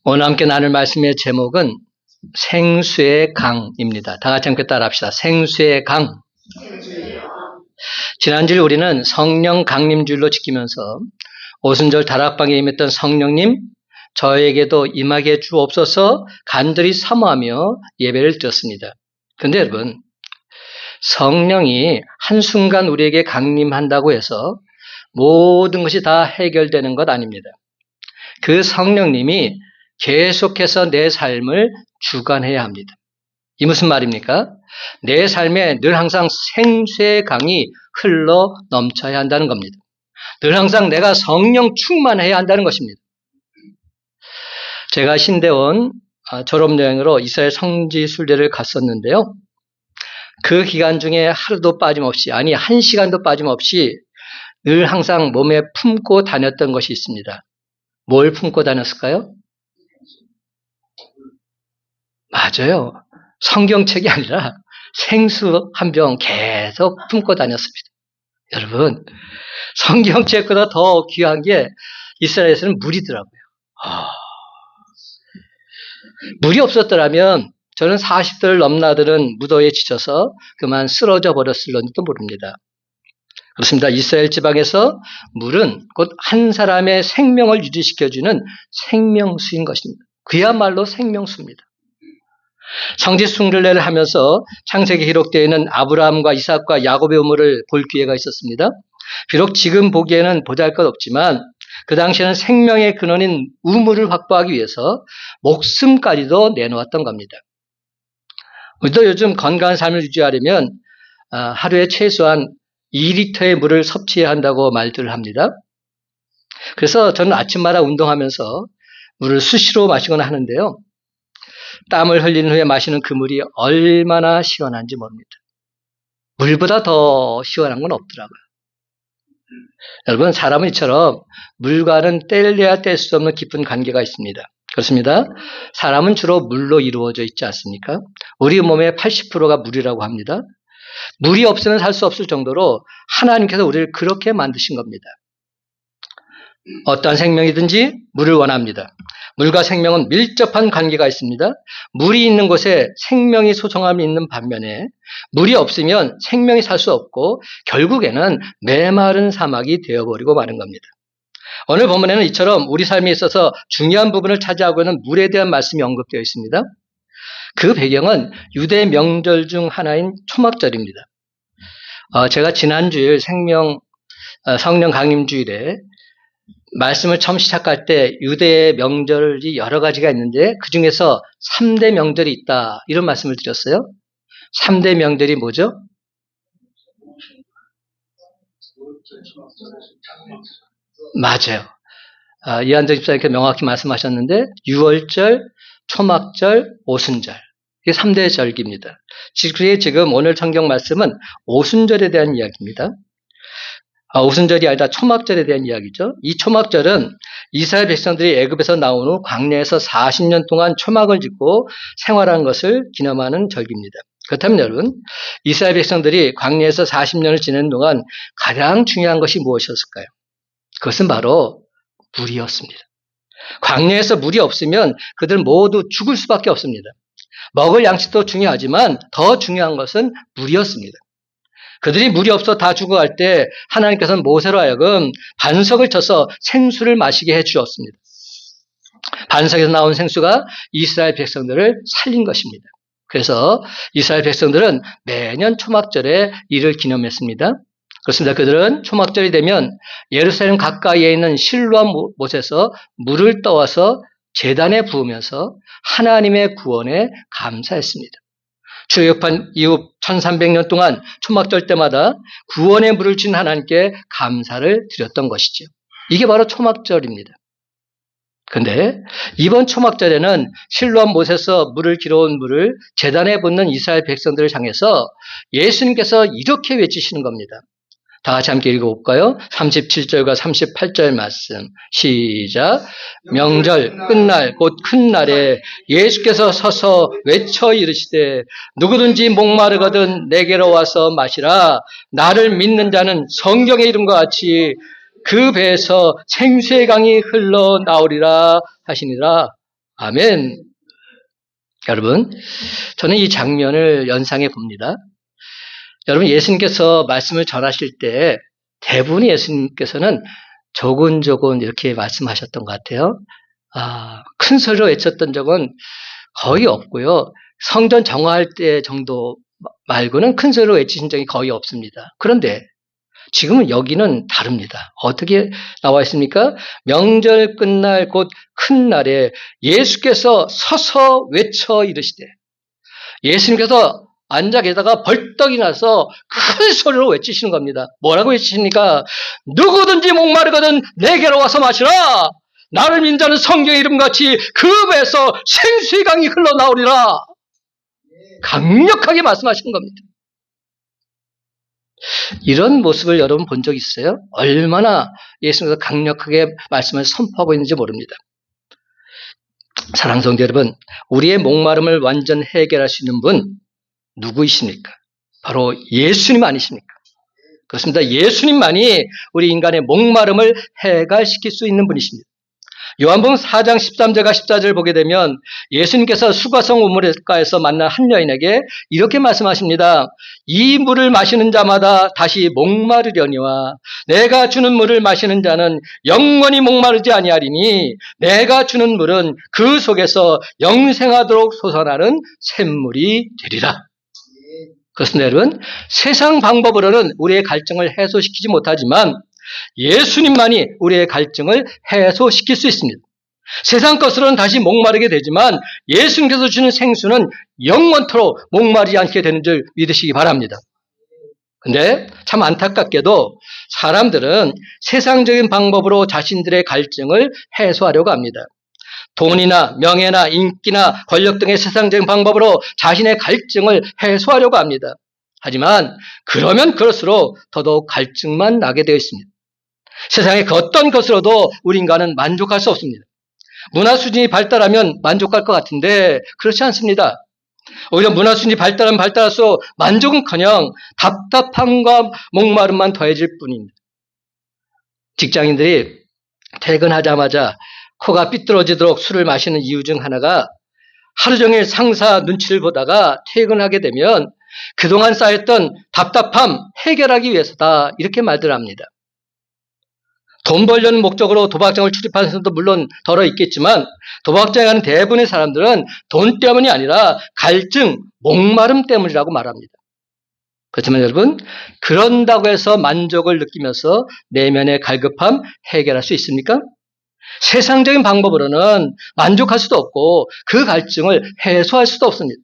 오늘 함께 나눌 말씀의 제목은 생수의 강입니다. 다 같이 함께 따라합시다. 생수의 강. 지난주에 우리는 성령 강림주일로 지키면서 오순절 다락방에 임했던 성령님 저에게도 임하게 주옵소서 간절히 사모하며 예배를 드렸습니다. 그런데 여러분, 성령이 한순간 우리에게 강림한다고 해서 모든 것이 다 해결되는 것 아닙니다. 그 성령님이 계속해서 내 삶을 주관해야 합니다. 이 무슨 말입니까? 내 삶에 늘 항상 생수의 강이 흘러 넘쳐야 한다는 겁니다. 늘 항상 내가 성령 충만해야 한다는 것입니다. 제가 신대원 졸업여행으로 이스라엘 성지 순례를 갔었는데요. 그 기간 중에 하루도 빠짐없이, 아니 1시간도 빠짐없이 늘 항상 몸에 품고 다녔던 것이 있습니다. 뭘 품고 다녔을까요? 맞아요. 성경책이 아니라 생수 한 병 계속 품고 다녔습니다. 여러분, 성경책보다 더 귀한 게 이스라엘에서는 물이더라고요. 물이 없었더라면 저는 40도를 넘나드는 무더위에 지쳐서 그만 쓰러져 버렸을런지도 모릅니다. 그렇습니다. 이스라엘 지방에서 물은 곧 한 사람의 생명을 유지시켜주는 생명수인 것입니다. 그야말로 생명수입니다. 성지 순례를 하면서 창세기에 기록되어 있는 아브라함과 이삭과 야곱의 우물을 볼 기회가 있었습니다. 비록 지금 보기에는 보잘것없지만 그 당시에는 생명의 근원인 우물을 확보하기 위해서 목숨까지도 내놓았던 겁니다. 우리도 요즘 건강한 삶을 유지하려면 하루에 최소한 2리터의 물을 섭취해야 한다고 말들을 합니다. 그래서 저는 아침마다 운동하면서 물을 수시로 마시거나 하는데요. 땀을 흘린 후에 마시는 그 물이 얼마나 시원한지 모릅니다. 물보다 더 시원한 건 없더라고요. 여러분, 사람은 이처럼 물과는 뗄래야 뗄 수 없는 깊은 관계가 있습니다. 그렇습니다. 사람은 주로 물로 이루어져 있지 않습니까? 우리 몸의 80%가 물이라고 합니다. 물이 없으면 살 수 없을 정도로 하나님께서 우리를 그렇게 만드신 겁니다. 어떠한 생명이든지 물을 원합니다. 물과 생명은 밀접한 관계가 있습니다. 물이 있는 곳에 생명이 소성함이 있는 반면에 물이 없으면 생명이 살 수 없고 결국에는 메마른 사막이 되어버리고 마는 겁니다. 오늘 본문에는 이처럼 우리 삶에 있어서 중요한 부분을 차지하고 있는 물에 대한 말씀이 언급되어 있습니다. 그 배경은 유대 명절 중 하나인 초막절입니다. 제가 지난주일 성령 강림주일에 말씀을 처음 시작할 때 유대의 명절이 여러 가지가 있는데 그 중에서 3대 명절이 있다 이런 말씀을 드렸어요. 3대 명절이 뭐죠? 맞아요. 이한정 집사님께서 명확히 말씀하셨는데 유월절, 초막절, 오순절 이게 3대 절기입니다. 지금 오늘 성경 말씀은 오순절에 대한 이야기입니다. 오순절이 아니라 초막절에 대한 이야기죠. 이 초막절은 이스라엘 백성들이 애굽에서 나온 후 광야에서 40년 동안 초막을 짓고 생활한 것을 기념하는 절기입니다. 그렇다면 여러분, 이스라엘 백성들이 광야에서 40년을 지낸 동안 가장 중요한 것이 무엇이었을까요? 그것은 바로 물이었습니다. 광야에서 물이 없으면 그들은 모두 죽을 수밖에 없습니다. 먹을 양식도 중요하지만 더 중요한 것은 물이었습니다. 그들이 물이 없어 다 죽어갈 때 하나님께서는 모세로 하여금 반석을 쳐서 생수를 마시게 해주었습니다. 반석에서 나온 생수가 이스라엘 백성들을 살린 것입니다. 그래서 이스라엘 백성들은 매년 초막절에 이를 기념했습니다. 그렇습니다. 그들은 초막절이 되면 예루살렘 가까이에 있는 실로암 못에서 물을 떠와서 제단에 부으면서 하나님의 구원에 감사했습니다. 출애굽한 이후 1300년 동안 초막절 때마다 구원의 물을 준 하나님께 감사를 드렸던 것이죠. 이게 바로 초막절입니다. 그런데 이번 초막절에는 실로암 못에서 물을 길어온 물을 제단에 붓는 이스라엘 백성들을 향해서 예수님께서 이렇게 외치시는 겁니다. 다 같이 함께 읽어볼까요? 37절과 38절 말씀 시작. 명절 끝날 곧 큰 날에 예수께서 서서 외쳐 이르시되 누구든지 목마르거든 내게로 와서 마시라. 나를 믿는 자는 성경의 이름과 같이 그 배에서 생수의 강이 흘러나오리라 하시니라. 아멘. 여러분, 저는 이 장면을 연상해 봅니다. 여러분, 예수님께서 말씀을 전하실 때 대부분의 예수님께서는 조곤조곤 이렇게 말씀하셨던 것 같아요. 큰 소리로 외쳤던 적은 거의 없고요. 성전 정화할 때 정도 말고는 큰 소리로 외치신 적이 거의 없습니다. 그런데 지금은 여기는 다릅니다. 어떻게 나와 있습니까? 명절 끝날 곧 큰 날에 예수께서 서서 외쳐 이르시되, 예수님께서 앉아 계다가 벌떡 일어나서 큰 소리로 외치시는 겁니다. 뭐라고 외치십니까? 누구든지 목마르거든 내게로 와서 마시라. 나를 믿는 자는 성경의 이름같이 그 배에서 생수의 강이 흘러나오리라. 강력하게 말씀하시는 겁니다. 이런 모습을 여러분 본 적 있어요? 얼마나 예수님께서 강력하게 말씀을 선포하고 있는지 모릅니다. 사랑하는 성도 여러분, 우리의 목마름을 완전 해결할 수 있는 분 누구이십니까? 바로 예수님 아니십니까? 그렇습니다. 예수님만이 우리 인간의 목마름을 해결시킬 수 있는 분이십니다. 요한복음 4장 13절과 14절을 보게 되면 예수님께서 수가성 우물가에서 만난 한 여인에게 이렇게 말씀하십니다. 이 물을 마시는 자마다 다시 목마르려니와 내가 주는 물을 마시는 자는 영원히 목마르지 아니하리니 내가 주는 물은 그 속에서 영생하도록 솟아나는 샘물이 되리라. 그렇습니다, 여러분. 세상 방법으로는 우리의 갈증을 해소시키지 못하지만 예수님만이 우리의 갈증을 해소시킬 수 있습니다. 세상 것으로는 다시 목마르게 되지만 예수님께서 주는 생수는 영원토록 목마르지 않게 되는 줄 믿으시기 바랍니다. 근데 참 안타깝게도 사람들은 세상적인 방법으로 자신들의 갈증을 해소하려고 합니다. 돈이나 명예나 인기나 권력 등의 세상적인 방법으로 자신의 갈증을 해소하려고 합니다. 하지만 그러면 그럴수록 더더욱 갈증만 나게 되어 있습니다. 세상의 그 어떤 것으로도 우리 인간은 만족할 수 없습니다. 문화 수준이 발달하면 만족할 것 같은데 그렇지 않습니다. 오히려 문화 수준이 발달하면 발달할수록 만족은커녕 답답함과 목마름만 더해질 뿐입니다. 직장인들이 퇴근하자마자 코가 삐뚤어지도록 술을 마시는 이유 중 하나가 하루 종일 상사 눈치를 보다가 퇴근하게 되면 그동안 쌓였던 답답함 해결하기 위해서다, 이렇게 말들 합니다. 돈 벌려는 목적으로 도박장을 출입하는 사람도 물론 덜어 있겠지만 도박장에 가는 대부분의 사람들은 돈 때문이 아니라 갈증, 목마름 때문이라고 말합니다. 그렇지만 여러분, 그런다고 해서 만족을 느끼면서 내면의 갈급함 해결할 수 있습니까? 세상적인 방법으로는 만족할 수도 없고 그 갈증을 해소할 수도 없습니다.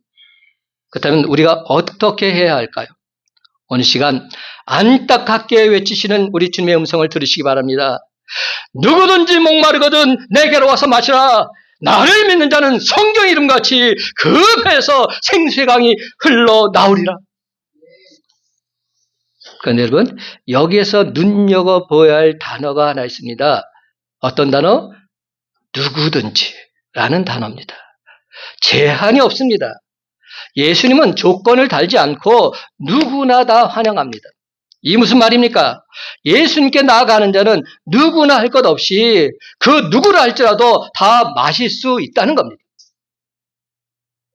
그렇다면 우리가 어떻게 해야 할까요? 오늘 시간 안타깝게 외치시는 우리 주님의 음성을 들으시기 바랍니다. 누구든지 목마르거든 내게로 와서 마시라. 나를 믿는 자는 성경 이름같이 그 배에서 생수의 강이 흘러나오리라. 그런데 여러분, 여기에서 눈여겨보아야 할 단어가 하나 있습니다. 어떤 단어? 누구든지라는 단어입니다. 제한이 없습니다. 예수님은 조건을 달지 않고 누구나 다 환영합니다. 이 무슨 말입니까? 예수님께 나아가는 자는 누구나 할 것 없이 그 누구를 할지라도 다 마실 수 있다는 겁니다.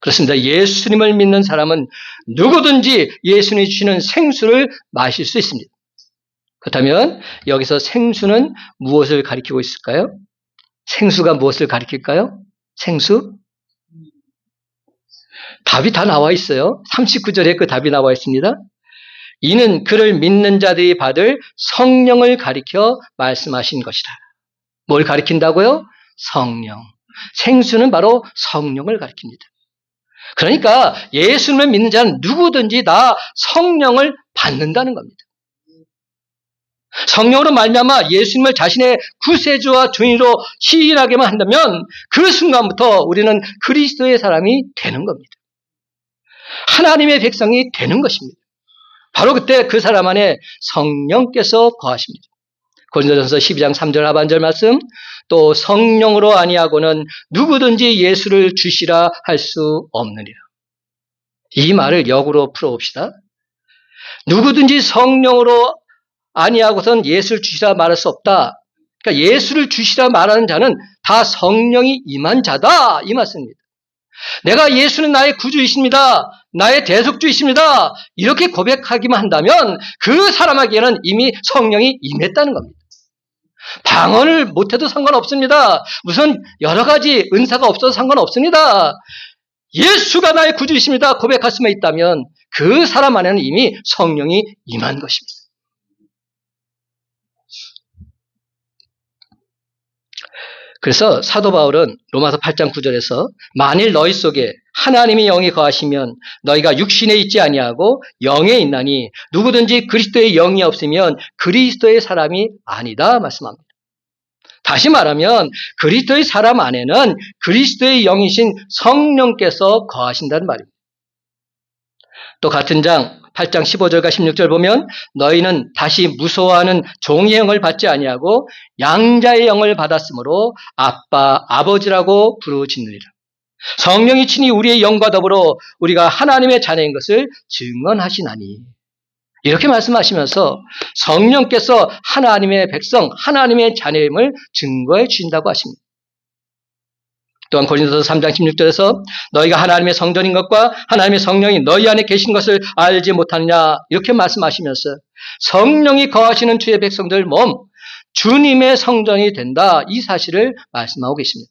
그렇습니다. 예수님을 믿는 사람은 누구든지 예수님이 주시는 생수를 마실 수 있습니다. 그렇다면 여기서 생수는 무엇을 가리키고 있을까요? 생수가 무엇을 가리킬까요? 생수? 답이 다 나와 있어요. 39절에 그 답이 나와 있습니다. 이는 그를 믿는 자들이 받을 성령을 가리켜 말씀하신 것이라. 뭘 가리킨다고요? 성령. 생수는 바로 성령을 가리킵니다. 그러니까 예수님을 믿는 자는 누구든지 다 성령을 받는다는 겁니다. 성령으로 말미암아 예수님을 자신의 구세주와 주인으로 시인하게만 한다면 그 순간부터 우리는 그리스도의 사람이 되는 겁니다. 하나님의 백성이 되는 것입니다. 바로 그때 그 사람 안에 성령께서 거하십니다. 고린도전서 12장 3절 하반절 말씀, 또 성령으로 아니하고는 누구든지 예수를 주시라 할 수 없느니라. 이 말을 역으로 풀어봅시다. 누구든지 성령으로 아니하고선 예수를 주시라 말할 수 없다. 그러니까 예수를 주시라 말하는 자는 다 성령이 임한 자다 이 말씀입니다. 내가 예수는 나의 구주이십니다. 나의 대속주이십니다. 이렇게 고백하기만 한다면 그 사람에게는 이미 성령이 임했다는 겁니다. 방언을 못해도 상관없습니다. 무슨 여러 가지 은사가 없어도 상관없습니다. 예수가 나의 구주이십니다. 고백할 수만 있다면 그 사람 안에는 이미 성령이 임한 것입니다. 그래서 사도 바울은 로마서 8장 9절에서 만일 너희 속에 하나님의 영이 거하시면 너희가 육신에 있지 아니하고 영에 있나니 누구든지 그리스도의 영이 없으면 그리스도의 사람이 아니다 말씀합니다. 다시 말하면 그리스도의 사람 안에는 그리스도의 영이신 성령께서 거하신다는 말입니다. 또 같은 장 8장 15절과 16절 보면 너희는 다시 무서워하는 종의 영을 받지 아니하고 양자의 영을 받았으므로 아빠 아버지라고 부르짖느니라. 성령이 친히 우리의 영과 더불어 우리가 하나님의 자녀인 것을 증언하시나니. 이렇게 말씀하시면서 성령께서 하나님의 백성, 하나님의 자녀임을 증거해 주신다고 하십니다. 또한 고린도서 3장 16절에서 너희가 하나님의 성전인 것과 하나님의 성령이 너희 안에 계신 것을 알지 못하느냐 이렇게 말씀하시면서 성령이 거하시는 주의 백성들 몸 주님의 성전이 된다 이 사실을 말씀하고 계십니다.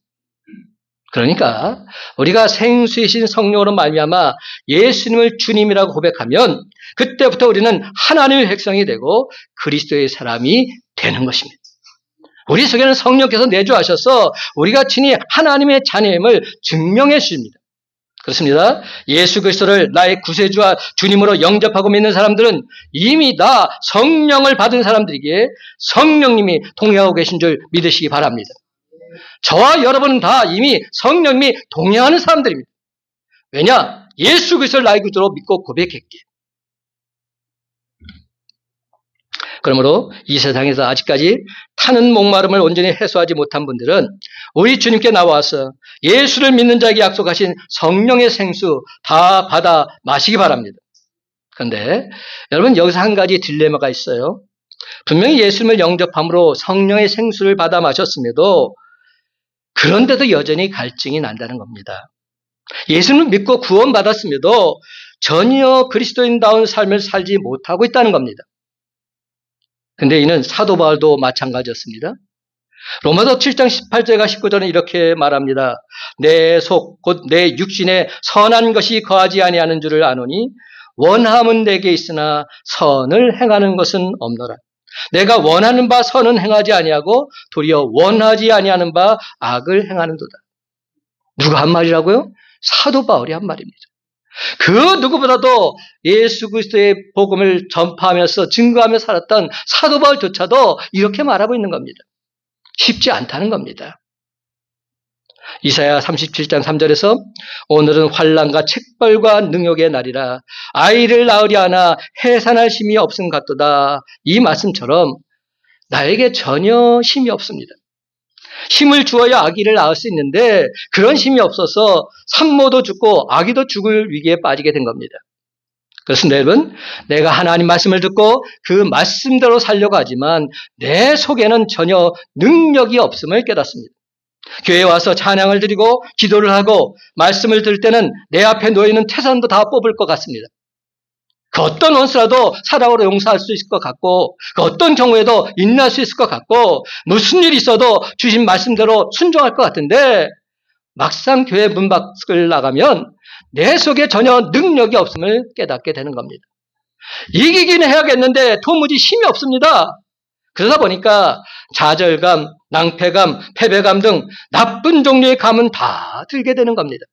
그러니까 우리가 생수이신 성령으로 말미암아 예수님을 주님이라고 고백하면 그때부터 우리는 하나님의 백성이 되고 그리스도의 사람이 되는 것입니다. 우리 속에는 성령께서 내주하셔서 우리가 친히 하나님의 자녀임을 증명해 주십니다. 그렇습니다. 예수 그리스도를 나의 구세주와 주님으로 영접하고 믿는 사람들은 이미 다 성령을 받은 사람들이기에 성령님이 동행하고 계신 줄 믿으시기 바랍니다. 저와 여러분은 다 이미 성령님이 동행하는 사람들입니다. 왜냐? 예수 그리스도를 나의 구주로 믿고 고백했기에. 그러므로 이 세상에서 아직까지 타는 목마름을 온전히 해소하지 못한 분들은 우리 주님께 나와서 예수를 믿는 자에게 약속하신 성령의 생수 다 받아 마시기 바랍니다. 그런데 여러분 여기서 한 가지 딜레마가 있어요. 분명히 예수님을 영접함으로 성령의 생수를 받아 마셨음에도 그런데도 여전히 갈증이 난다는 겁니다. 예수님을 믿고 구원받았음에도 전혀 그리스도인다운 삶을 살지 못하고 있다는 겁니다. 근데 이는 사도 바울도 마찬가지였습니다. 로마서 7장 18절과 19절은 이렇게 말합니다. 내 속 곧 내 육신에 선한 것이 거하지 아니하는 줄을 아노니 원함은 내게 있으나 선을 행하는 것은 없노라. 내가 원하는 바 선은 행하지 아니하고 도리어 원하지 아니하는 바 악을 행하는도다. 누가 한 말이라고요? 사도 바울이 한 말입니다. 그 누구보다도 예수 그리스도의 복음을 전파하면서 증거하며 살았던 사도 바울조차도 이렇게 말하고 있는 겁니다. 쉽지 않다는 겁니다. 이사야 37장 3절에서 오늘은 환난과 책벌과 능욕의 날이라 아이를 낳으려 하나 해산할 힘이 없음 같도다. 이 말씀처럼 나에게 전혀 힘이 없습니다. 힘을 주어야 아기를 낳을 수 있는데 그런 힘이 없어서 산모도 죽고 아기도 죽을 위기에 빠지게 된 겁니다. 그렇습니다, 여러분. 내가 하나님 말씀을 듣고 그 말씀대로 살려고 하지만 내 속에는 전혀 능력이 없음을 깨닫습니다. 교회에 와서 찬양을 드리고 기도를 하고 말씀을 들을 때는 내 앞에 놓여있는 태산도 다 뽑을 것 같습니다. 그 어떤 원수라도 사랑으로 용서할 수 있을 것 같고 그 어떤 경우에도 인내할 수 있을 것 같고 무슨 일이 있어도 주신 말씀대로 순종할 것 같은데 막상 교회 문 밖을 나가면 내 속에 전혀 능력이 없음을 깨닫게 되는 겁니다. 이기긴 해야겠는데 도무지 힘이 없습니다. 그러다 보니까 좌절감, 낭패감, 패배감 등 나쁜 종류의 감은 다 들게 되는 겁니다.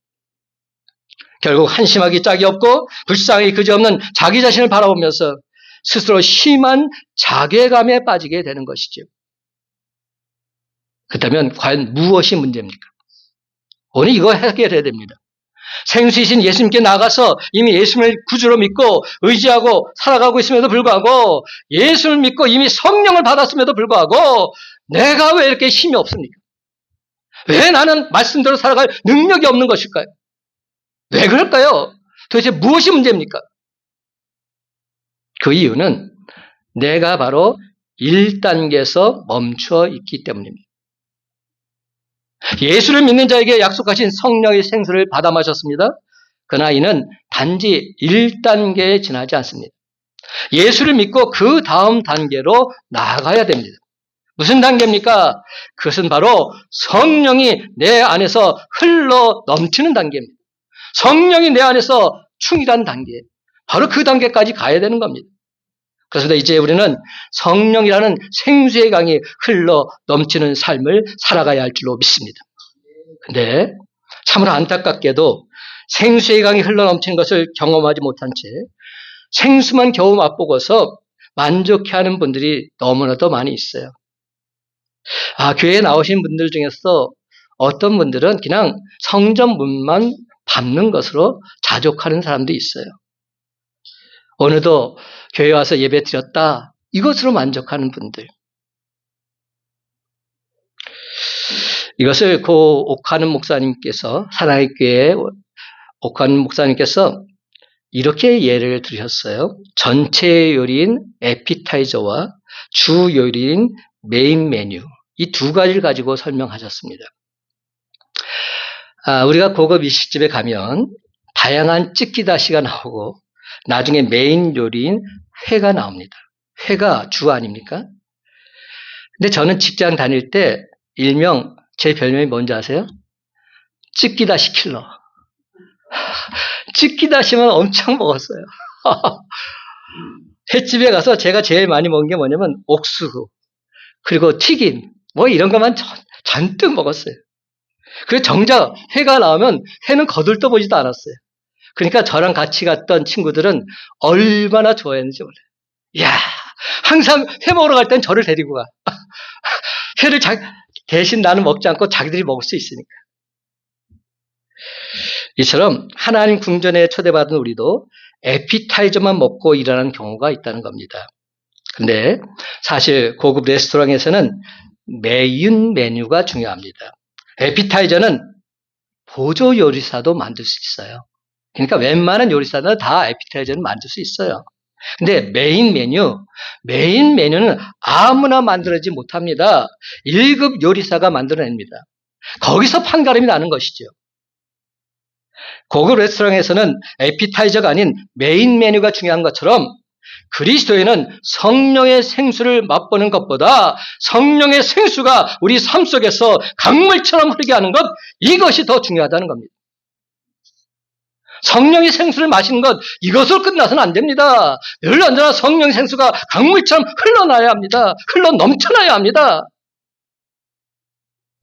결국 한심하기 짝이 없고 불쌍히 그지없는 자기 자신을 바라보면서 스스로 심한 자괴감에 빠지게 되는 것이죠. 그렇다면 과연 무엇이 문제입니까? 오늘 이거 해결해야 됩니다. 생수이신 예수님께 나가서 이미 예수님을 구주로 믿고 의지하고 살아가고 있음에도 불구하고 예수를 믿고 이미 성령을 받았음에도 불구하고 내가 왜 이렇게 힘이 없습니까? 왜 나는 말씀대로 살아갈 능력이 없는 것일까요? 왜 그럴까요? 도대체 무엇이 문제입니까? 그 이유는 내가 바로 1단계에서 멈춰 있기 때문입니다. 예수를 믿는 자에게 약속하신 성령의 생수를 받아 마셨습니다. 그러나 이는 단지 1단계에 지나지 않습니다. 예수를 믿고 그 다음 단계로 나아가야 됩니다. 무슨 단계입니까? 그것은 바로 성령이 내 안에서 흘러 넘치는 단계입니다. 성령이 내 안에서 충일한 단계, 바로 그 단계까지 가야 되는 겁니다. 그래서 이제 우리는 성령이라는 생수의 강이 흘러 넘치는 삶을 살아가야 할 줄로 믿습니다. 근데 참으로 안타깝게도 생수의 강이 흘러 넘치는 것을 경험하지 못한 채 생수만 겨우 맛보고서 만족해하는 분들이 너무나도 많이 있어요. 교회에 나오신 분들 중에서 어떤 분들은 그냥 성전 문만 밟는 것으로 자족하는 사람도 있어요. 오늘도 교회 와서 예배 드렸다, 이것으로 만족하는 분들. 이것을 고 옥하는 목사님께서, 사랑의 교회 옥하는 목사님께서 이렇게 예를 들으셨어요. 전체 요리인 에피타이저와 주 요리인 메인 메뉴, 이 두 가지를 가지고 설명하셨습니다. 우리가 고급 일식집에 가면 다양한 찌끼다시가 나오고 나중에 메인 요리인 회가 나옵니다. 회가 주 아닙니까? 근데 저는 직장 다닐 때 일명 제 별명이 뭔지 아세요? 찌끼다시 킬러. 찌끼다시만 엄청 먹었어요. 횟집에 가서 제가 제일 많이 먹은 게 뭐냐면 옥수수, 그리고 튀김, 뭐 이런 것만 잔뜩 먹었어요. 그래서 정작 회가 나오면 회는 거들떠보지도 않았어요. 그러니까 저랑 같이 갔던 친구들은 얼마나 좋아했는지 몰라요. 이야, 항상 회 먹으러 갈 땐 저를 데리고 가. 회를 대신 나는 먹지 않고 자기들이 먹을 수 있으니까. 이처럼 하나님 궁전에 초대받은 우리도 에피타이저만 먹고 일어나는 경우가 있다는 겁니다. 근데 사실 고급 레스토랑에서는 메인 메뉴가 중요합니다. 에피타이저는 보조 요리사도 만들 수 있어요. 그러니까 웬만한 요리사는 다 에피타이저는 만들 수 있어요. 근데 메인 메뉴는 아무나 만들어지 못합니다. 1급 요리사가 만들어냅니다. 거기서 판가름이 나는 것이죠. 고급 레스토랑에서는 에피타이저가 아닌 메인 메뉴가 중요한 것처럼 그리스도에는 성령의 생수를 맛보는 것보다 성령의 생수가 우리 삶 속에서 강물처럼 흐르게 하는 것, 이것이 더 중요하다는 겁니다. 성령의 생수를 마시는 것, 이것으로 끝나서는 안 됩니다. 늘 언제나 성령의 생수가 강물처럼 흘러나야 합니다. 흘러 넘쳐나야 합니다.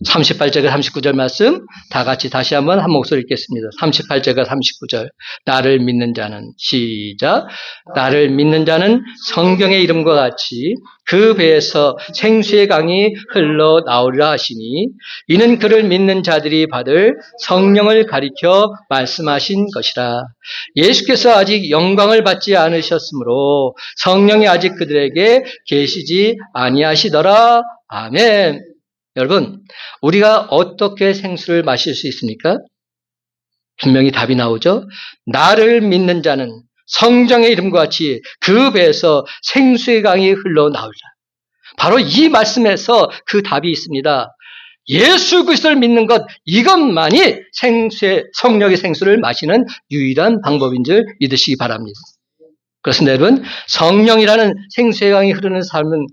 38절과 39절 말씀 다 같이 다시 한번 한 목소리 읽겠습니다. 38절과 39절. 나를 믿는 자는, 시작. 나를 믿는 자는 성경의 이름과 같이 그 배에서 생수의 강이 흘러나오리라 하시니 이는 그를 믿는 자들이 받을 성령을 가리켜 말씀하신 것이라. 예수께서 아직 영광을 받지 않으셨으므로 성령이 아직 그들에게 계시지 아니하시더라. 아멘. 여러분, 우리가 어떻게 생수를 마실 수 있습니까? 분명히 답이 나오죠. 나를 믿는 자는 성령의 이름과 같이 그 배에서 생수의 강이 흘러나오리라. 바로 이 말씀에서 그 답이 있습니다. 예수 그리스도를 믿는 것, 이것만이 성령의 생수를 마시는 유일한 방법인 줄 믿으시기 바랍니다. 그렇습니다, 여러분. 성령이라는 생수의 강이 흐르는 삶은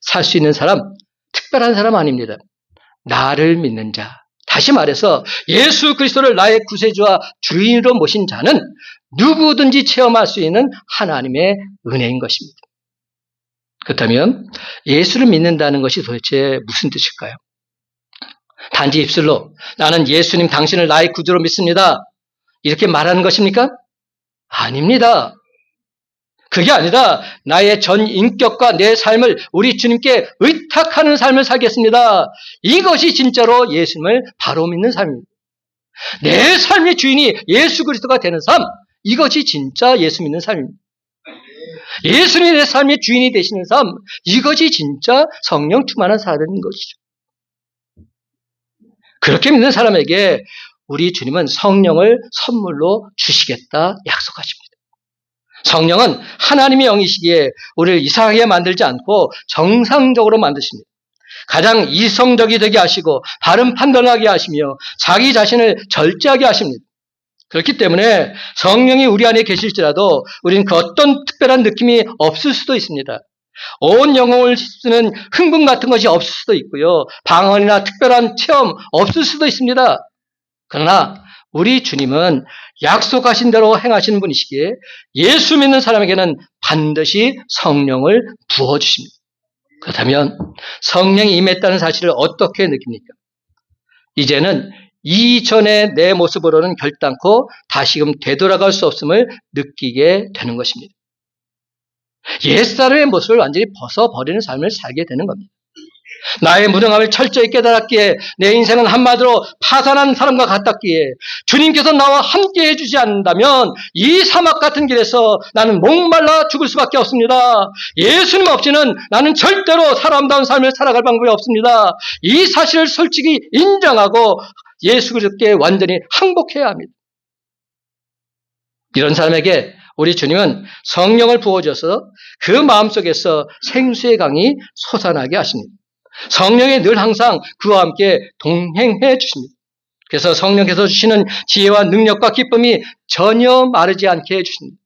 살 수 있는 사람, 특별한 사람 아닙니다. 나를 믿는 자. 다시 말해서 예수 그리스도를 나의 구세주와 주인으로 모신 자는 누구든지 체험할 수 있는 하나님의 은혜인 것입니다. 그렇다면 예수를 믿는다는 것이 도대체 무슨 뜻일까요? 단지 입술로 나는 예수님 당신을 나의 구주로 믿습니다, 이렇게 말하는 것입니까? 아닙니다. 그게 아니라 나의 전 인격과 내 삶을 우리 주님께 의탁하는 삶을 살겠습니다. 이것이 진짜로 예수님을 바로 믿는 삶입니다. 내 삶의 주인이 예수 그리스도가 되는 삶, 이것이 진짜 예수 믿는 삶입니다. 예수님이 내 삶의 주인이 되시는 삶, 이것이 진짜 성령 충만한 삶인 것이죠. 그렇게 믿는 사람에게 우리 주님은 성령을 선물로 주시겠다 약속하십니다. 성령은 하나님의 영이시기에 우리를 이상하게 만들지 않고 정상적으로 만드십니다. 가장 이성적이 되게 하시고 바른 판단하게 하시며 자기 자신을 절제하게 하십니다. 그렇기 때문에 성령이 우리 안에 계실지라도 우리는 그 어떤 특별한 느낌이 없을 수도 있습니다. 온 영혼을 쓰는 흥분 같은 것이 없을 수도 있고요. 방언이나 특별한 체험 없을 수도 있습니다. 그러나 우리 주님은 약속하신 대로 행하시는 분이시기에 예수 믿는 사람에게는 반드시 성령을 부어주십니다. 그렇다면 성령이 임했다는 사실을 어떻게 느낍니까? 이제는 이전의 내 모습으로는 결단코 다시금 되돌아갈 수 없음을 느끼게 되는 것입니다. 옛사람의 모습을 완전히 벗어버리는 삶을 살게 되는 겁니다. 나의 무능함을 철저히 깨달았기에 내 인생은 한마디로 파산한 사람과 같았기에 주님께서 나와 함께 해주지 않는다면 이 사막 같은 길에서 나는 목말라 죽을 수밖에 없습니다. 예수님 없이는 나는 절대로 사람다운 삶을 살아갈 방법이 없습니다. 이 사실을 솔직히 인정하고 예수 그리스도께 완전히 항복해야 합니다. 이런 사람에게 우리 주님은 성령을 부어줘서 그 마음속에서 생수의 강이 솟아나게 하십니다. 성령이 늘 항상 그와 함께 동행해 주십니다. 그래서 성령께서 주시는 지혜와 능력과 기쁨이 전혀 마르지 않게 해주십니다.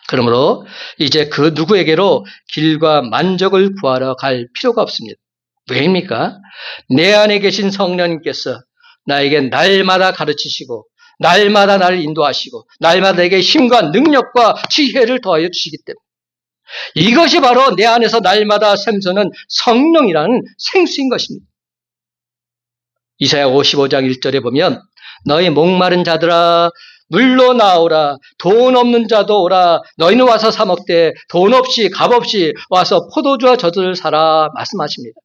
그러므로 이제 그 누구에게로 길과 만족을 구하러 갈 필요가 없습니다. 왜입니까? 내 안에 계신 성령님께서 나에게 날마다 가르치시고 날마다 나를 인도하시고 날마다 내게 힘과 능력과 지혜를 더하여 주시기 때문에 이것이 바로 내 안에서 날마다 샘솟는 성령이라는 생수인 것입니다. 이사야 55장 1절에 보면 너희 목마른 자들아 물로 나오라 돈 없는 자도 오라 너희는 와서 사 먹되 돈 없이 값 없이 와서 포도주와 젖을 사라 말씀하십니다.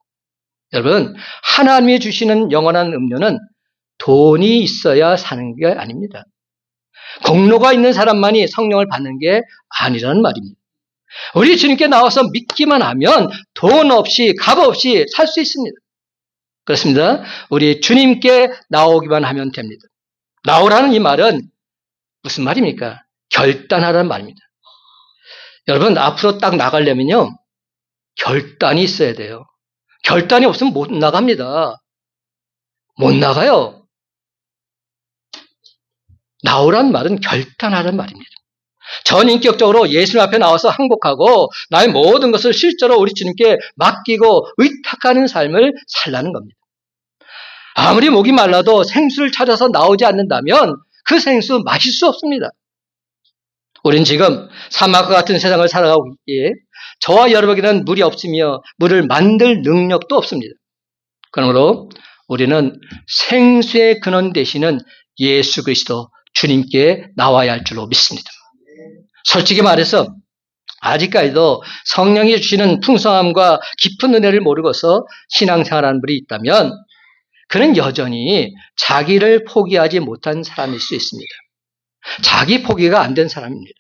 여러분 하나님이 주시는 영원한 음료는 돈이 있어야 사는 게 아닙니다. 공로가 있는 사람만이 성령을 받는 게 아니라는 말입니다. 우리 주님께 나와서 믿기만 하면 돈 없이 값 없이 살 수 있습니다. 그렇습니다. 우리 주님께 나오기만 하면 됩니다. 나오라는 이 말은 무슨 말입니까? 결단하라는 말입니다. 여러분 앞으로 딱 나가려면요. 결단이 있어야 돼요. 결단이 없으면 못 나갑니다. 못 나가요. 나오라는 말은 결단하라는 말입니다. 전인격적으로 예수님 앞에 나와서 항복하고 나의 모든 것을 실제로 우리 주님께 맡기고 의탁하는 삶을 살라는 겁니다. 아무리 목이 말라도 생수를 찾아서 나오지 않는다면 그 생수 마실 수 없습니다. 우린 지금 사막과 같은 세상을 살아가고 있기에 저와 여러분에게는 물이 없으며 물을 만들 능력도 없습니다. 그러므로 우리는 생수의 근원 되시는 예수 그리스도 주님께 나와야 할 줄로 믿습니다. 솔직히 말해서 아직까지도 성령이 주시는 풍성함과 깊은 은혜를 모르고서 신앙생활하는 분이 있다면 그는 여전히 자기를 포기하지 못한 사람일 수 있습니다. 자기 포기가 안 된 사람입니다.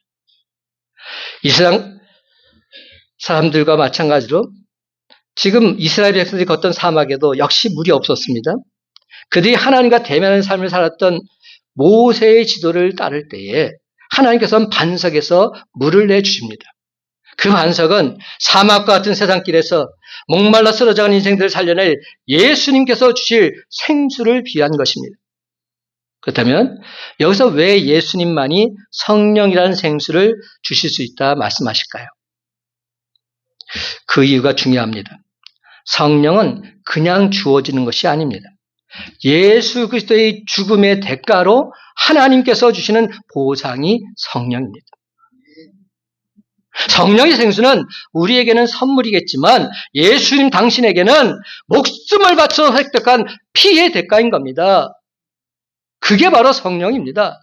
이 세상 사람들과 마찬가지로 지금 이스라엘 백성들이 걷던 사막에도 역시 물이 없었습니다. 그들이 하나님과 대면하는 삶을 살았던 모세의 지도를 따를 때에 하나님께서는 반석에서 물을 내주십니다. 그 반석은 사막과 같은 세상길에서 목말라 쓰러져간 인생들을 살려낼 예수님께서 주실 생수를 비유한 것입니다. 그렇다면 여기서 왜 예수님만이 성령이라는 생수를 주실 수 있다 말씀하실까요? 그 이유가 중요합니다. 성령은 그냥 주어지는 것이 아닙니다. 예수 그리스도의 죽음의 대가로 하나님께서 주시는 보상이 성령입니다. 성령의 생수는 우리에게는 선물이겠지만 예수님 당신에게는 목숨을 바쳐 획득한 피의 대가인 겁니다. 그게 바로 성령입니다.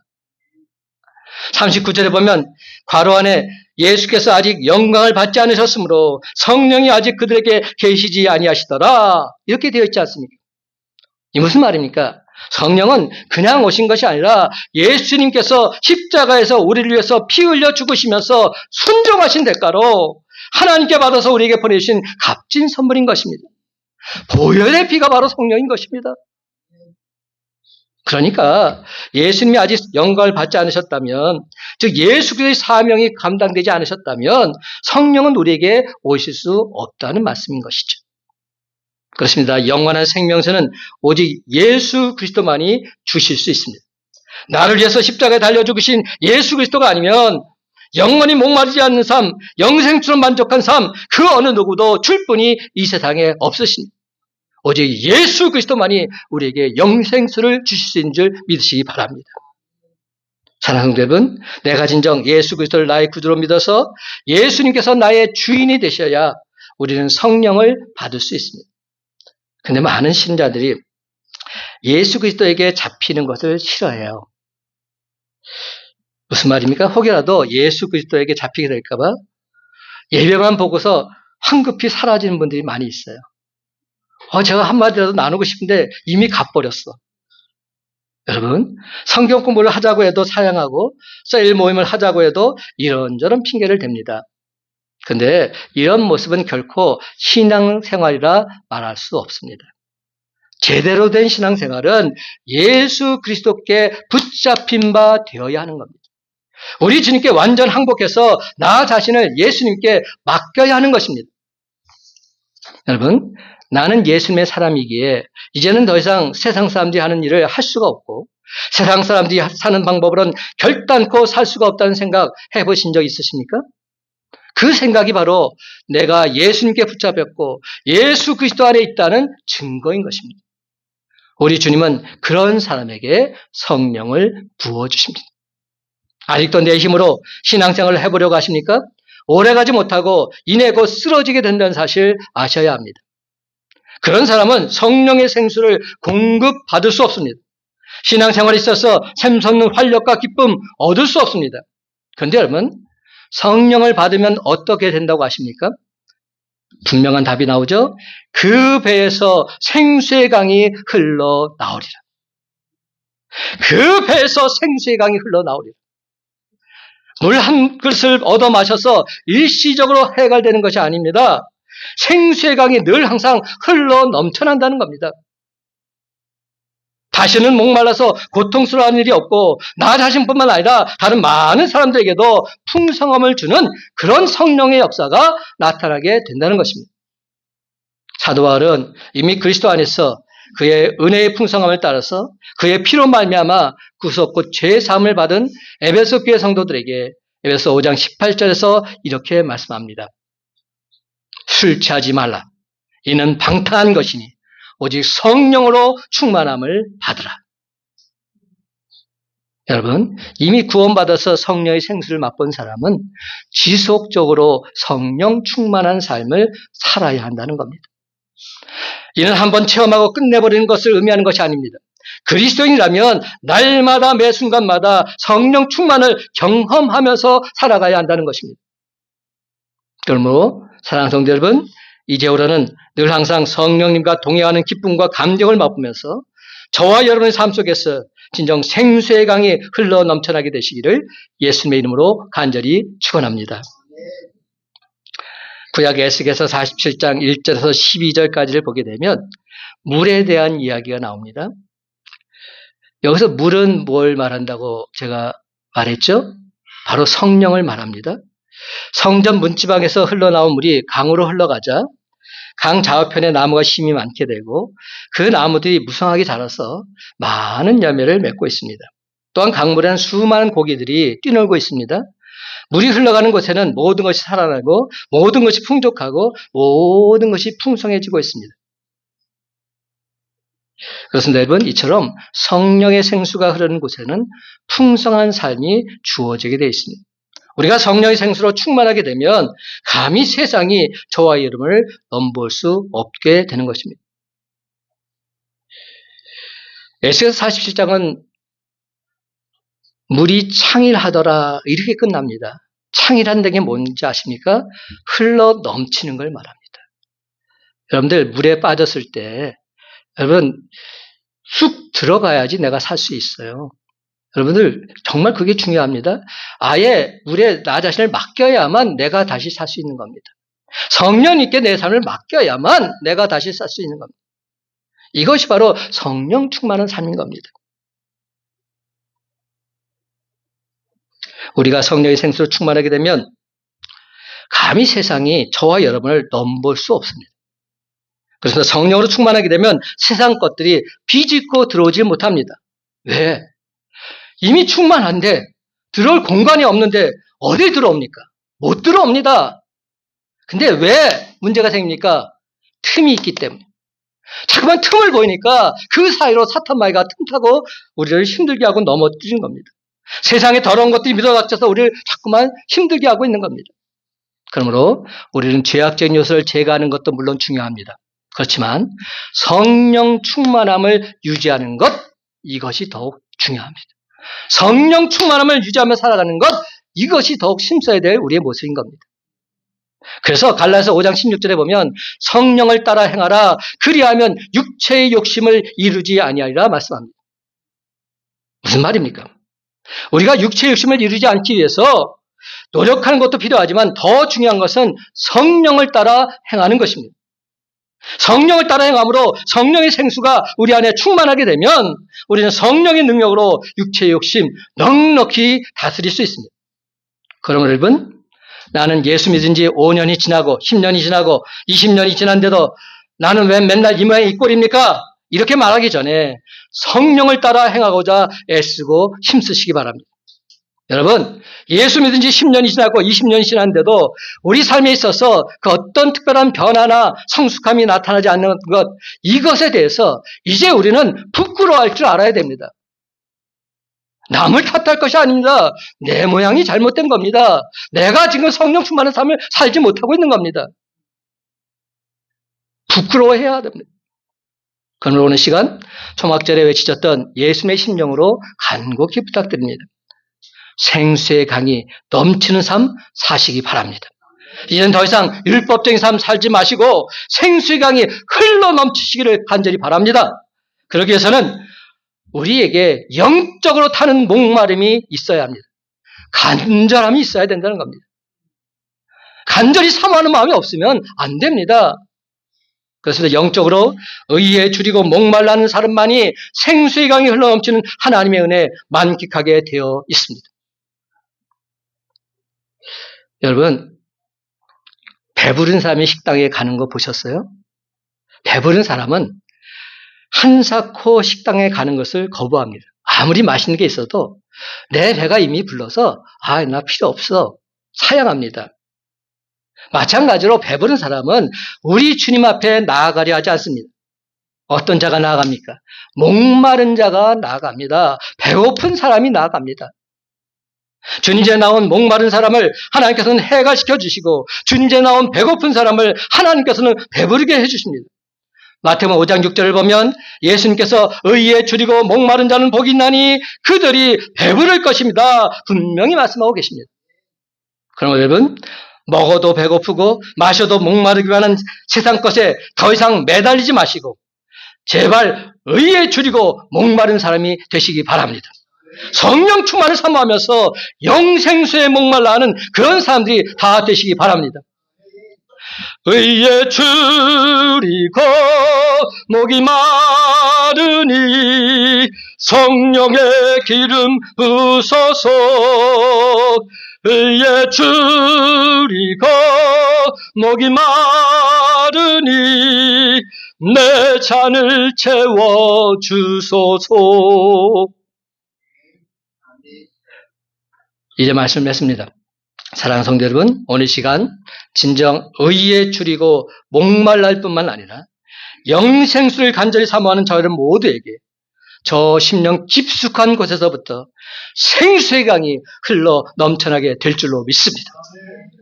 39절에 보면 괄호 안에 예수께서 아직 영광을 받지 않으셨으므로 성령이 아직 그들에게 계시지 아니하시더라 이렇게 되어 있지 않습니까? 이 무슨 말입니까? 성령은 그냥 오신 것이 아니라 예수님께서 십자가에서 우리를 위해서 피 흘려 죽으시면서 순종하신 대가로 하나님께 받아서 우리에게 보내주신 값진 선물인 것입니다. 보혈의 피가 바로 성령인 것입니다. 그러니까 예수님이 아직 영광을 받지 않으셨다면, 즉 예수 그리스도의 사명이 감당되지 않으셨다면 성령은 우리에게 오실 수 없다는 말씀인 것이죠. 그렇습니다. 영원한 생명수는 오직 예수 그리스도만이 주실 수 있습니다. 나를 위해서 십자가에 달려 죽으신 예수 그리스도가 아니면 영원히 목마르지 않는 삶, 영생처럼 만족한 삶, 그 어느 누구도 줄 분이 이 세상에 없으십니다. 오직 예수 그리스도만이 우리에게 영생수를 주실 수 있는 줄 믿으시기 바랍니다. 사랑하는 여러분, 내가 진정 예수 그리스도를 나의 구주로 믿어서 예수님께서 나의 주인이 되셔야 우리는 성령을 받을 수 있습니다. 근데 많은 신자들이 예수 그리스도에게 잡히는 것을 싫어해요. 무슨 말입니까? 혹여라도 예수 그리스도에게 잡히게 될까봐 예배만 보고서 황급히 사라지는 분들이 많이 있어요. 제가 한마디라도 나누고 싶은데 이미 가버렸어. 여러분, 성경 공부를 하자고 해도 사양하고 셀 모임을 하자고 해도 이런저런 핑계를 댑니다. 근데 이런 모습은 결코 신앙생활이라 말할 수 없습니다. 제대로 된 신앙생활은 예수 그리스도께 붙잡힌 바 되어야 하는 겁니다. 우리 주님께 완전 항복해서 나 자신을 예수님께 맡겨야 하는 것입니다. 여러분, 나는 예수님의 사람이기에 이제는 더 이상 세상 사람들이 하는 일을 할 수가 없고 세상 사람들이 사는 방법으로는 결단코 살 수가 없다는 생각 해보신 적 있으십니까? 그 생각이 바로 내가 예수님께 붙잡혔고 예수 그리스도 안에 있다는 증거인 것입니다. 우리 주님은 그런 사람에게 성령을 부어주십니다. 아직도 내 힘으로 신앙생활을 해보려고 하십니까? 오래가지 못하고 이내 곧 쓰러지게 된다는 사실 아셔야 합니다. 그런 사람은 성령의 생수를 공급받을 수 없습니다. 신앙생활에 있어서 샘솟는 활력과 기쁨 얻을 수 없습니다. 그런데 여러분, 성령을 받으면 어떻게 된다고 아십니까? 분명한 답이 나오죠. 그 배에서 생수의 강이 흘러나오리라. 그 배에서 생수의 강이 흘러나오리라. 물 한 그릇을 얻어 마셔서 일시적으로 해결되는 것이 아닙니다. 생수의 강이 늘 항상 흘러 넘쳐난다는 겁니다. 다시는 목말라서 고통스러운 일이 없고 나 자신뿐만 아니라 다른 많은 사람들에게도 풍성함을 주는 그런 성령의 역사가 나타나게 된다는 것입니다. 사도 바울은 이미 그리스도 안에서 그의 은혜의 풍성함을 따라서 그의 피로 말미암아 구속 곧 죄 사함을 받은 에베소 교회 성도들에게 에베소 5장 18절에서 이렇게 말씀합니다. 술 취하지 말라. 이는 방탕한 것이니 오직 성령으로 충만함을 받으라. 여러분, 이미 구원받아서 성령의 생수를 맛본 사람은 지속적으로 성령 충만한 삶을 살아야 한다는 겁니다. 이는 한번 체험하고 끝내버리는 것을 의미하는 것이 아닙니다. 그리스도인이라면 날마다 매 순간마다 성령 충만을 경험하면서 살아가야 한다는 것입니다. 그러므로 사랑하는 성도 여러분, 이제부터는 늘 항상 성령님과 동행하는 기쁨과 감정을 맛보면서 저와 여러분의 삶 속에서 진정 생수의 강이 흘러 넘쳐나게 되시기를 예수님의 이름으로 간절히 축원합니다. 구약 에스겔서 47장 1절에서 12절까지를 보게 되면 물에 대한 이야기가 나옵니다. 여기서 물은 뭘 말한다고 제가 말했죠? 바로 성령을 말합니다. 성전 문지방에서 흘러나온 물이 강으로 흘러가자 강 좌우편에 나무가 심이 많게 되고 그 나무들이 무성하게 자라서 많은 열매를 맺고 있습니다. 또한 강물에는 수많은 고기들이 뛰놀고 있습니다. 물이 흘러가는 곳에는 모든 것이 살아나고 모든 것이 풍족하고 모든 것이 풍성해지고 있습니다. 그렇습니다, 여러분. 이처럼 성령의 생수가 흐르는 곳에는 풍성한 삶이 주어지게 되어 있습니다. 우리가 성령의 생수로 충만하게 되면 감히 세상이 저와 이름을 넘볼 수 없게 되는 것입니다. 에스겔서 47장은 물이 창일하더라 이렇게 끝납니다. 창일한다는 게 뭔지 아십니까? 흘러 넘치는 걸 말합니다. 여러분들 물에 빠졌을 때 여러분 쑥 들어가야지 내가 살 수 있어요. 여러분들 정말 그게 중요합니다. 아예 물에 나 자신을 맡겨야만 내가 다시 살 수 있는 겁니다. 성령님께 내 삶을 맡겨야만 내가 다시 살 수 있는 겁니다. 이것이 바로 성령 충만한 삶인 겁니다. 우리가 성령의 생수로 충만하게 되면 감히 세상이 저와 여러분을 넘볼 수 없습니다. 그래서 성령으로 충만하게 되면 세상 것들이 비집고 들어오지 못합니다. 왜? 이미 충만한데 들어올 공간이 없는데 어디 들어옵니까? 못 들어옵니다. 근데 왜 문제가 생깁니까? 틈이 있기 때문에. 자꾸만 틈을 보이니까 그 사이로 사탄 마귀가 틈타고 우리를 힘들게 하고 넘어뜨리는 겁니다. 세상에 더러운 것들이 밀어닥쳐서 우리를 자꾸만 힘들게 하고 있는 겁니다. 그러므로 우리는 죄악적인 요소를 제거하는 것도 물론 중요합니다. 그렇지만 성령 충만함을 유지하는 것, 이것이 더욱 중요합니다. 성령 충만함을 유지하며 살아가는 것, 이것이 더욱 힘써야 될 우리의 모습인 겁니다. 그래서 갈라디아서 5장 16절에 보면 성령을 따라 행하라 그리하면 육체의 욕심을 이루지 아니하리라 말씀합니다. 무슨 말입니까? 우리가 육체의 욕심을 이루지 않기 위해서 노력하는 것도 필요하지만 더 중요한 것은 성령을 따라 행하는 것입니다. 성령을 따라 행함으로 성령의 생수가 우리 안에 충만하게 되면 우리는 성령의 능력으로 육체의 욕심 넉넉히 다스릴 수 있습니다. 그러면 여러분, 나는 예수 믿은 지 5년이 지나고 10년이 지나고 20년이 지난데도 나는 왜 맨날 이 모양이 이 꼴입니까? 이렇게 말하기 전에 성령을 따라 행하고자 애쓰고 힘쓰시기 바랍니다. 여러분, 예수 믿은 지 10년이 지나고 20년이 지났는데도 우리 삶에 있어서 그 어떤 특별한 변화나 성숙함이 나타나지 않는 것, 이것에 대해서 이제 우리는 부끄러워할 줄 알아야 됩니다. 남을 탓할 것이 아닙니다. 내 모양이 잘못된 겁니다. 내가 지금 성령 충만한 삶을 살지 못하고 있는 겁니다. 부끄러워해야 됩니다. 그러므로 오늘 시간 초막절에 외치셨던 예수님의 심령으로 간곡히 부탁드립니다. 생수의 강이 넘치는 삶 사시기 바랍니다. 이제는 더 이상 율법적인 삶 살지 마시고 생수의 강이 흘러 넘치시기를 간절히 바랍니다. 그러기 위해서는 우리에게 영적으로 타는 목마름이 있어야 합니다. 간절함이 있어야 된다는 겁니다. 간절히 사모하는 마음이 없으면 안 됩니다. 그렇습니다. 영적으로 의에 줄이고 목말라는 사람만이 생수의 강이 흘러넘치는 하나님의 은혜 만끽하게 되어 있습니다. 여러분, 배부른 사람이 식당에 가는 거 보셨어요? 배부른 사람은 한사코 식당에 가는 것을 거부합니다. 아무리 맛있는 게 있어도 내 배가 이미 불러서 나 필요 없어. 사양합니다. 마찬가지로 배부른 사람은 우리 주님 앞에 나아가려 하지 않습니다. 어떤 자가 나아갑니까? 목마른 자가 나아갑니다. 배고픈 사람이 나아갑니다. 주님께 나온 목마른 사람을 하나님께서는 해가시켜 주시고 주님께 나온 배고픈 사람을 하나님께서는 배부르게 해주십니다. 마태복음 5장 6절을 보면 예수님께서 의에 줄이고 목마른 자는 복이 있나니 그들이 배부를 것입니다. 분명히 말씀하고 계십니다. 그럼 여러분, 먹어도 배고프고 마셔도 목마르기만 한 세상 것에 더 이상 매달리지 마시고 제발 의에 줄이고 목마른 사람이 되시기 바랍니다. 성령 충만을 사모하면서 영생수에 목말라 하는 그런 사람들이 다 되시기 바랍니다. 의에 줄이고 목이 마르니 성령의 기름 부소서. 의에 줄이고 목이 마르니 내 잔을 채워주소서. 이제 말씀을 맺습니다. 사랑하는 성도 여러분, 오늘 시간 진정 의에 줄이고 목말랄 뿐만 아니라 영생수를 간절히 사모하는 저희들 모두에게 저 심령 깊숙한 곳에서부터 생수의 강이 흘러 넘쳐나게 될 줄로 믿습니다.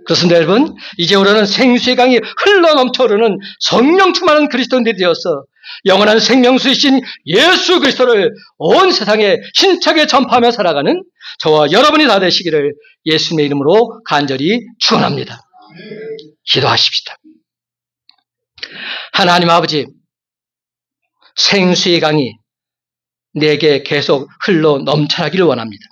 그렇습니다, 여러분. 이제 우리는 생수의 강이 흘러 넘쳐오르는 성령 충만한 그리스도인들이 되어서 영원한 생명수이신 예수 그리스도를 온 세상에 힘차게 전파하며 살아가는 저와 여러분이 다 되시기를 예수님의 이름으로 간절히 축원합니다. 기도하십시다. 하나님 아버지, 생수의 강이 내게 계속 흘러 넘쳐나기를 원합니다.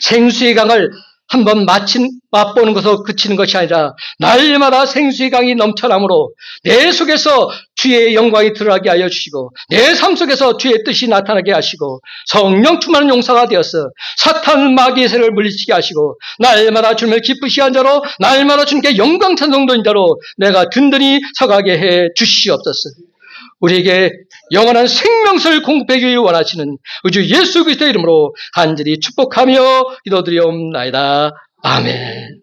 생수의 강을 한번 맛보는 것으로 그치는 것이 아니라 날마다 생수의 강이 넘쳐나므로 내 속에서 주의 영광이 드러나게 하여 주시고 내 삶 속에서 주의 뜻이 나타나게 하시고 성령 충만한 용사가 되어서 사탄 마귀의 세를 물리치게 하시고 날마다 주님을 기쁘시게 한 자로 날마다 주님께 영광 찬송도인 자로 내가 든든히 서가게 해 주시옵소서. 우리에게 영원한 생명을 공급하기를 원하시는 우주 예수 그리스도의 이름으로 간절히 축복하며 기도드리옵나이다. 아멘.